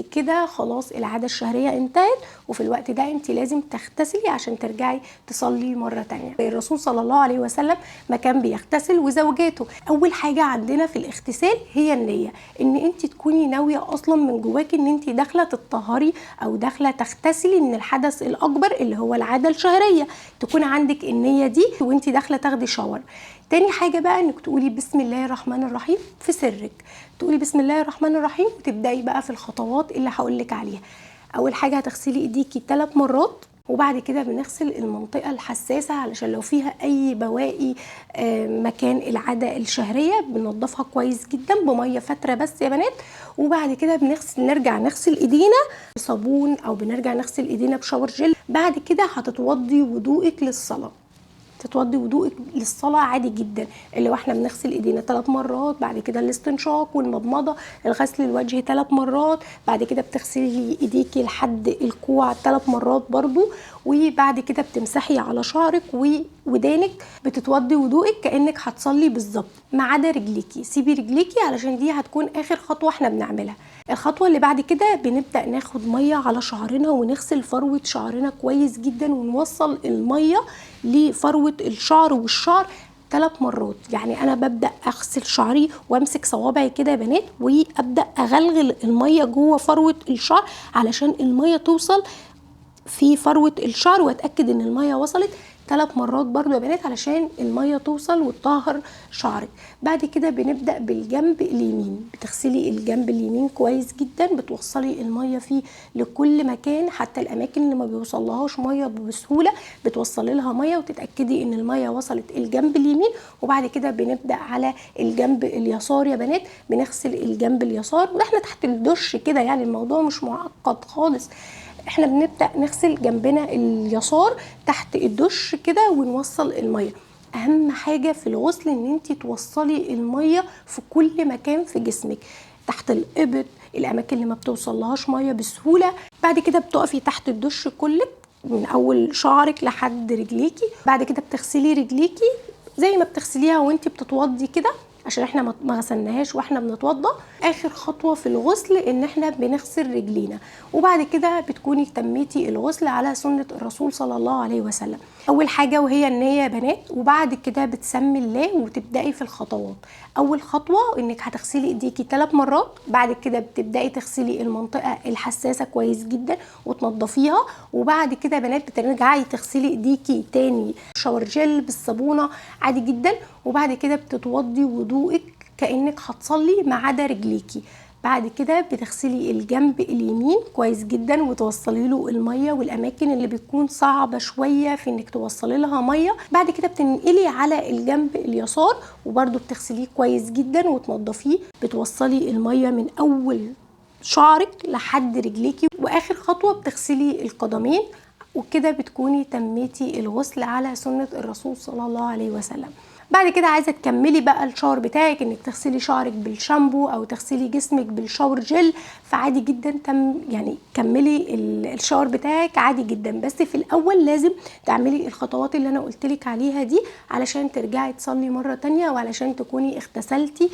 كده خلاص العادة الشهرية انتهت، وفي الوقت ده انت لازم تغتسلي عشان ترجعي تصلي مرة تانية. الرسول صلى الله عليه وسلم ما كان بيغتسل وزوجاته. اول حاجة عندنا في الاغتسال هي النية، ان انت تكوني ناوية اصلا من جواكي ان انت داخلة تطهري او داخلة تغتسلي من الحدث الاكبر اللي هو العادة الشهرية، تكون عندك النية دي وانت داخلة تاخدي شاور. تاني حاجة بقى انك تقولي بسم الله الرحمن الرحيم في سرك، تقولي بسم الله الرحمن الرحيم وتبدأي بقى في الخطوات اللي هقولك عليها. اول حاجة هتغسلي ايديكي 3 مرات، وبعد كده بنغسل المنطقة الحساسة علشان لو فيها اي بواقي مكان العادة الشهرية بننضفها كويس جدا بمية فترة بس يا بنات. وبعد كده نرجع نغسل ايدينا بصابون او بنرجع نغسل ايدينا بشاور جل. بعد كده هتتوضي وضوءك للصلاة، تتوضي وضوءك للصلاه عادي جدا، اللي واحنا بنغسل ايدينا 3 مرات، بعد كده الاستنشاق والمضمضه، الغسل الوجه 3 مرات، بعد كده بتغسلي ايديكي لحد الكوع 3 مرات برضو، وبعد كده بتمسحي على شعرك وودانك، بتتوضي وضوءك كانك هتصلي بالظبط ما عدا رجليكي. سيبي رجليكي علشان دي هتكون اخر خطوه احنا بنعملها. الخطوه اللي بعد كده بنبدا ناخد ميه على شعرنا ونغسل فروه شعرنا كويس جدا، ونوصل الميه لفروه الشعر والشعر 3 مرات. يعني انا ببدا اغسل شعري وامسك صوابعي كده يا بنات، وابدا اغلغل الميه جوه فروه الشعر علشان الميه توصل في فروه الشعر، واتاكد ان الميه وصلت 3 مرات برضو يا بنات علشان الميه توصل وتطهر شعرك. بعد كده بنبدا بالجنب اليمين، بتغسلي الجنب اليمين كويس جدا، بتوصلي الميه فيه لكل مكان، حتى الاماكن اللي ما بيوصلهاش ميه بسهوله بتوصلي لها ميه، وتتاكدي ان الميه وصلت الجنب اليمين. وبعد كده بنبدا على الجنب اليسار يا بنات، بنغسل الجنب اليسار، واحنا تحت الدش كده، يعني الموضوع مش معقد خالص. احنا بنبدأ نغسل جنبنا اليسار تحت الدش كده ونوصل المية. اهم حاجة في الغسل ان انت توصلي المية في كل مكان في جسمك، تحت الابط، الاماكن اللي ما بتوصلهاش مية بسهولة. بعد كده بتقفي تحت الدش كلك من اول شعرك لحد رجليكي. بعد كده بتغسلي رجليكي زي ما بتغسليها وانت بتتوضي كده، عشان احنا ما غسلناهاش واحنا بنتوضى. اخر خطوه في الغسل ان احنا بنغسل رجلينا، وبعد كده بتكوني تميتي الغسل على سنه الرسول صلى الله عليه وسلم. اول حاجه وهي النيه يا بنات، وبعد كده بتسمي الله وتبداي في الخطوات. اول خطوه انك هتغسلي ايديكي 3 مرات، بعد كده بتبداي تغسلي المنطقه الحساسه كويس جدا وتنضفيها، وبعد كده يا بنات بترجعي تغسلي ايديكي تاني شاور جل بالصابونه عادي جدا، وبعد كده بتتوضي وضوءك كأنك هتصلي ما عدا رجليكي. بعد كده بتغسلي الجنب اليمين كويس جدا وتوصلي له الميه، والاماكن اللي بتكون صعبه شويه في انك توصلي لها ميه. بعد كده بتنقلي على الجنب اليسار وبرده بتغسليه كويس جدا وتنضفيه، بتوصلي الميه من اول شعرك لحد رجليكي، واخر خطوه بتغسلي القدمين، وكده بتكوني تميتي الغسل على سنه الرسول صلى الله عليه وسلم. بعد كده عايزه تكملي بقى الشاور بتاعك، انك تغسلي شعرك بالشامبو او تغسلي جسمك بالشاور جل، فعادي جدا يعني كملي الشاور بتاعك عادي جدا. بس في الاول لازم تعملي الخطوات اللي انا قلتلك عليها دي علشان ترجعي تصلي مره تانية، وعلشان تكوني اغتسلتي